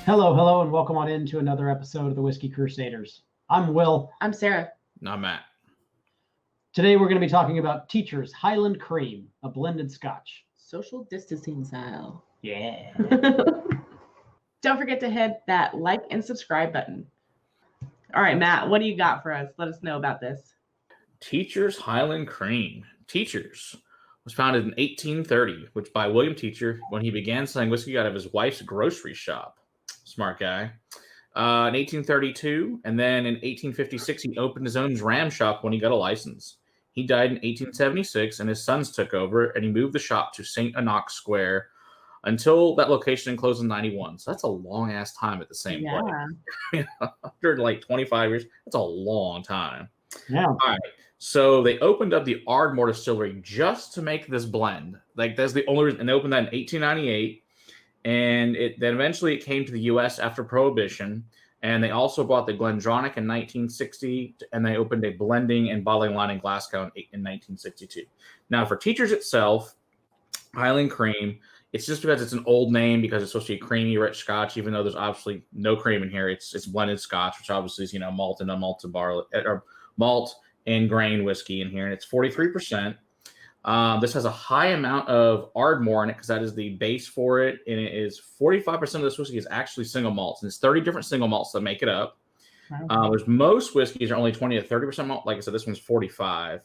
Hello, and welcome on into another episode of the Whiskey Crusaders. I'm Will. I'm Sarah. No, I'm Matt. Today we're going to be talking about Teacher's Highland Cream, a blended Scotch. Social distancing style. Yeah. Don't forget to hit that like and subscribe button. All right, Matt, what do you got for us? Let us know about this. Teacher's Highland Cream. Teacher's was founded in 1830, which by William Teacher when he began selling whiskey out of his wife's grocery shop. Smart guy. In 1832, and then in 1856, he opened his own dram shop when he got a license. He died in 1876, and his sons took over, and he moved the shop to St. Enoch Square until that location closed in 91. So that's a long-ass time at the same place. After like 25 years, that's a long time. Yeah. All right. So they opened up the Ardmore distillery just to make this blend. Like that's the only reason. And they opened that in 1898. And then eventually it came to the U.S. after Prohibition. And they also bought the Glendronach in 1960. And they opened a blending and bottling line in Glasgow in 1962. Now for Teacher's itself, Highland Cream, it's just because it's an old name because it's supposed to be a creamy, rich Scotch, even though there's obviously no cream in here. It's blended Scotch, which obviously is, malt and unmalted barley, or malt and grain whiskey in here. And it's 43%. This has a high amount of Ardmore in it because that is the base for it. And it is 45% of this whiskey is actually single malts. And it's 30 different single malts that make it up. There's most whiskeys are only 20 to 30% malt. Like I said, this one's 45.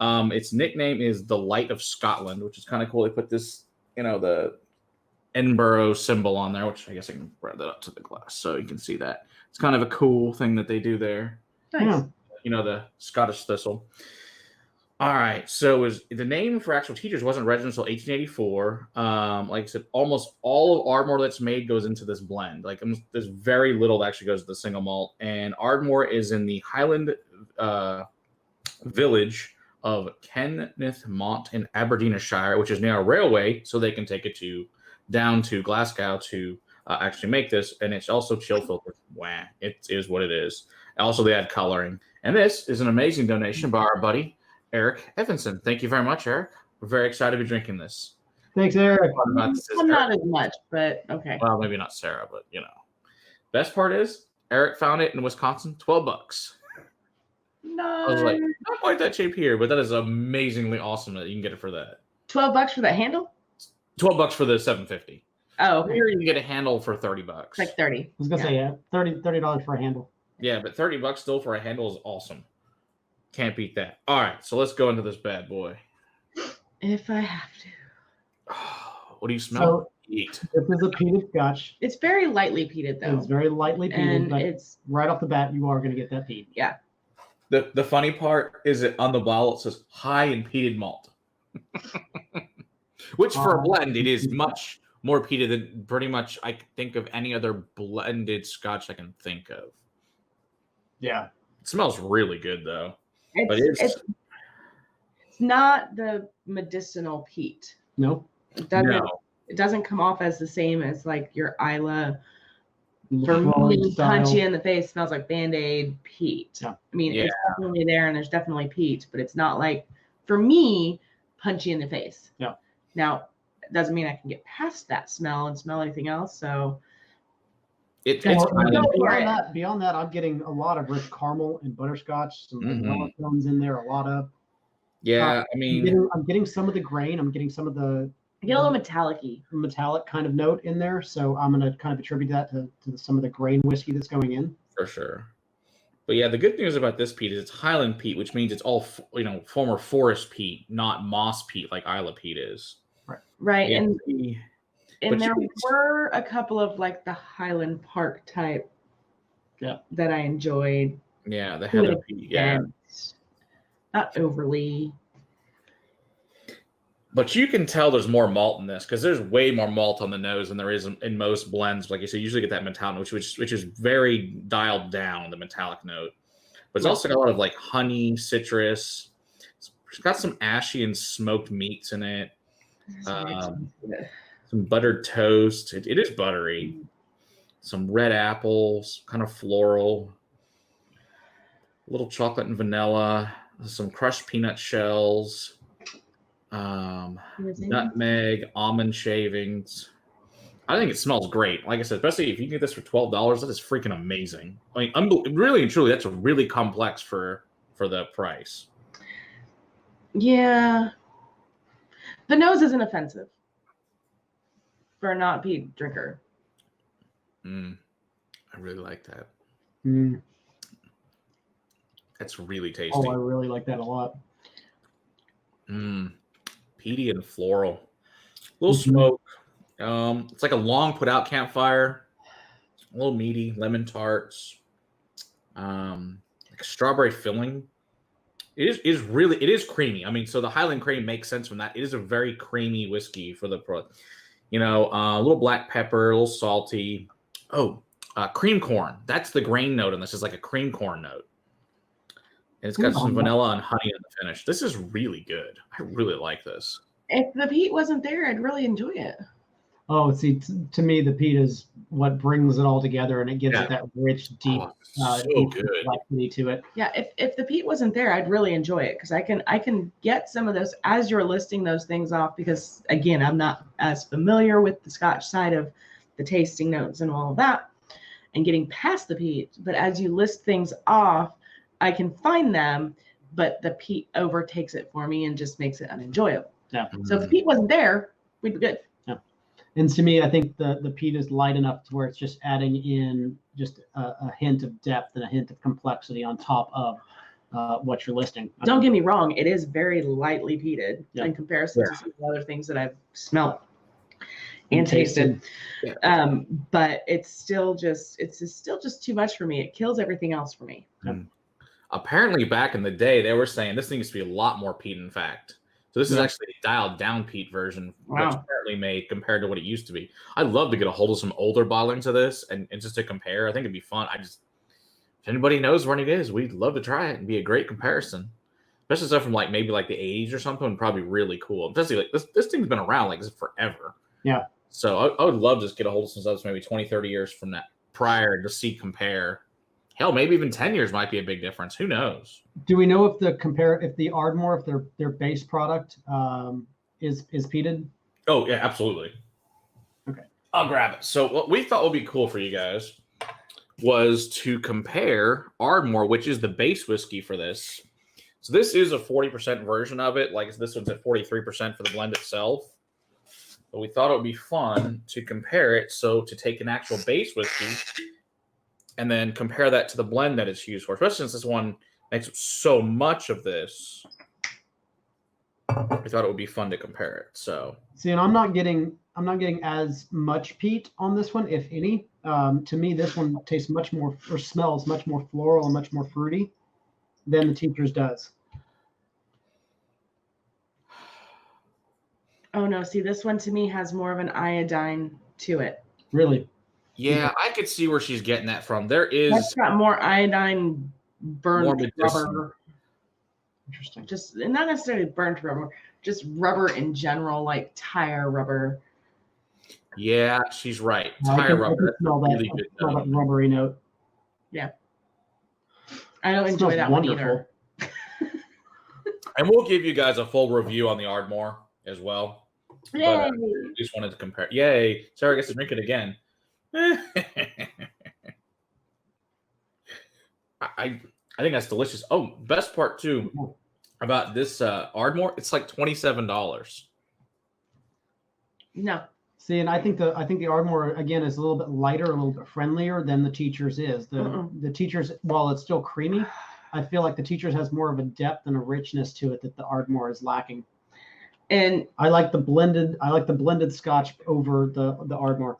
Its nickname is the Light of Scotland, which is kind of cool. They put this, the Edinburgh symbol on there, which I guess I can spread that up to the glass so you can see that. It's kind of a cool thing that they do there. Nice. The Scottish thistle. All right, so the name for actual Teachers wasn't registered until 1884. Like I said, almost all of Ardmore that's made goes into this blend. Like there's very little that actually goes to the single malt. And Ardmore is in the Highland village of Kennethmont in Aberdeenshire, which is near a railway, so they can take it down to Glasgow to actually make this. And it's also chill filtered. Wow, it is what it is. Also, they add coloring. And this is an amazing donation by our buddy Eric Evanson. Thank you very much, Eric. We're very excited to be drinking this. Thanks, Eric. I'm not as much, but okay. Well, maybe not Sarah, but Best part is Eric found it in Wisconsin, $12. No. I was like, not quite that cheap here, but that is amazingly awesome that you can get it for that. $12 for that handle? $12 for the 750. Oh, okay. Here you can get a handle for $30. It's like 30. I was gonna say $30 for a handle. Yeah, but $30 still for a handle is awesome. Can't beat that. All right, so let's go into this bad boy. If I have to. What do you smell? This is a peated Scotch. It's very lightly peated, though. It's very lightly peated, and but it's right off the bat, you are going to get that peat. Yeah. The funny part is that on the bottle it says high in peated malt. Which for a blend, it is much more peated than pretty much I can think of any other blended Scotch I can think of. Yeah. It smells really good, though. It's not the medicinal peat. No. It doesn't come off as the same as like your Isla. For Rolling me, style. punchy in the face smells like Band-Aid peat. Yeah. I mean, it's definitely there and there's definitely peat, but it's not like, for me, punchy in the face. Yeah. Now, it doesn't mean I can get past that smell and smell anything else. So beyond that, I'm getting a lot of rich caramel and butterscotch, some vanilla films in there, a lot of. Yeah, I'm getting some of the grain. I'm getting some of the. I get a little metallic kind of note in there, so I'm going to kind of attribute that to some of the grain whiskey that's going in. For sure. But yeah, the good news about this peat is it's Highland peat, which means it's all former forest peat, not moss peat like Isla peat is. Right, yeah. And there were a couple of like the Highland Park type that I enjoyed. Yeah, the heather peat. Yeah. Not overly. But you can tell there's more malt in this because there's way more malt on the nose than there is in most blends. Like you said, you usually get that metallic note, which is very dialed down, the metallic note. But it's also got a lot of like honey, citrus. It's got some ashy and smoked meats in it. Some buttered toast. It is buttery. Some red apples, kind of floral. A little chocolate and vanilla. Some crushed peanut shells. Nutmeg, almond shavings. I think it smells great. Like I said, especially if you can get this for $12, that is freaking amazing. I mean, really and truly, that's a really complex for the price. Yeah. The nose isn't offensive for a not peat drinker. I really like that. Mm. That's really tasty. Oh, I really like that a lot. Peaty and floral. A little smoke. It's like a long put out campfire. A little meaty, lemon tarts. Like a strawberry filling. It is creamy. I mean, so the Highland cream makes sense from that. It is a very creamy whiskey for the pro. You know, a little black pepper, a little salty. Oh, cream corn. That's the grain note, and this is like a cream corn note. And it's got some vanilla and honey in the finish. This is really good. I really like this. If the peat wasn't there, I'd really enjoy it. Oh, see, to me, the peat is what brings it all together, and it gives it that rich, deep, deep complexity to it. Yeah, if the peat wasn't there, I'd really enjoy it because I can get some of those as you're listing those things off. Because again, I'm not as familiar with the Scotch side of the tasting notes and all of that, and getting past the peat. But as you list things off, I can find them, but the peat overtakes it for me and just makes it unenjoyable. Yeah. So if the peat wasn't there, we'd be good. Yeah. And to me, I think the peat is light enough to where it's just adding in just a hint of depth and a hint of complexity on top of what you're listing. Don't get me wrong; it is very lightly peated in comparison to some of the other things that I've smelled and tasted. Yeah. But it's still just too much for me. It kills everything else for me. Apparently, back in the day, they were saying this thing used to be a lot more peat. In fact, so this is actually a dialed down peat version, which apparently made compared to what it used to be. I'd love to get a hold of some older bottlings of this and just to compare. I think it'd be fun. If anybody knows when it is, we'd love to try it and be a great comparison. Especially stuff from maybe the 80s or something, probably really cool. Especially this thing's been around this forever. Yeah. So I would love to just get a hold of some stuff maybe 20, 30 years from that prior to compare. Hell, maybe even 10 years might be a big difference. Who knows? Do we know if the Ardmore, if their base product is peated? Oh yeah, absolutely. Okay, I'll grab it. So what we thought would be cool for you guys was to compare Ardmore, which is the base whiskey for this. So this is a 40% version of it. This one's at 43% for the blend itself. But we thought it would be fun to compare it. So to take an actual base whiskey and then compare that to the blend that it's used for, especially since this one makes so much of this. We thought it would be fun to compare it. So see, and I'm not getting as much peat on this one, if any. To me, this one tastes much more or smells much more floral and much more fruity than the Teacher's does. Oh no, see, this one to me has more of an iodine to it. Really? Yeah, I could see where she's getting that from. That's got more iodine burnt rubber. Interesting. Just not necessarily burnt rubber, just rubber in general, like tire rubber. Yeah, she's right. Tire rubber. Smell that rubbery note. Yeah. I don't enjoy that wonderful one either. And we'll give you guys a full review on the Ardmore as well. Yay! But, just wanted to compare. Yay! Sarah gets to drink it again. I think that's delicious. Oh, best part too about this Ardmore, it's like $27. No. See, and I think the Ardmore again is a little bit lighter, a little bit friendlier than the Teacher's is. The Teacher's, while it's still creamy, I feel like the Teacher's has more of a depth and a richness to it that the Ardmore is lacking. And I like the blended Scotch over the Ardmore.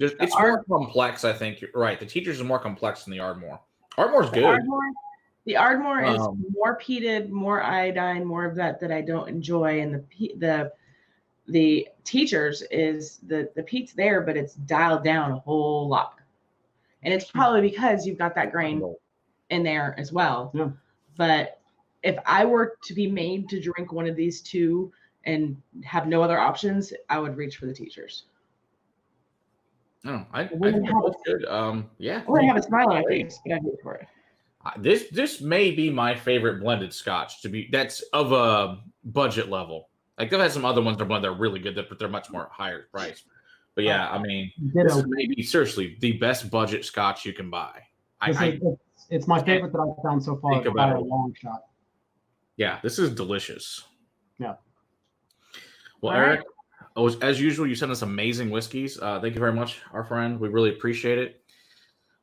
It's more complex, I think. You're right. The Teacher's is more complex than the Ardmore. Ardmore's good. The Ardmore is more peated, more iodine, more of that I don't enjoy. And the Teacher's is the peat's there, but it's dialed down a whole lot. And it's probably because you've got that grain in there as well. Yeah. But if I were to be made to drink one of these two and have no other options, I would reach for the Teacher's. Oh, I think they're both good. Yeah. I have a smile on my face, but I do it for it. This may be my favorite blended Scotch that's of a budget level. Like they've had some other ones that are really good, but they're much more higher priced. But yeah, I mean, Ditto. this is maybe seriously the best budget Scotch you can buy. It's my favorite that I've found so far think by about a it. long shot. Yeah, this is delicious. Yeah. Well, All Eric, as usual, you sent us amazing whiskeys. Thank you very much, our friend. We really appreciate it.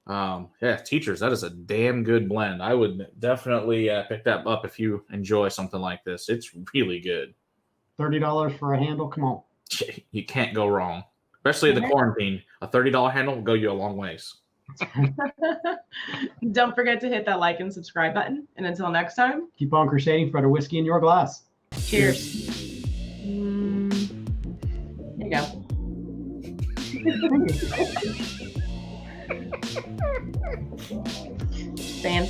Yeah, teachers, that is a damn good blend. I would definitely pick that up if you enjoy something like this. It's really good. $30 for a handle. Come on. You can't go wrong, especially in the quarantine. A $30 handle will go you a long ways. Don't forget to hit that like and subscribe button. And until next time, Keep on crusading for better whiskey in your glass. cheers. There you go. Stand.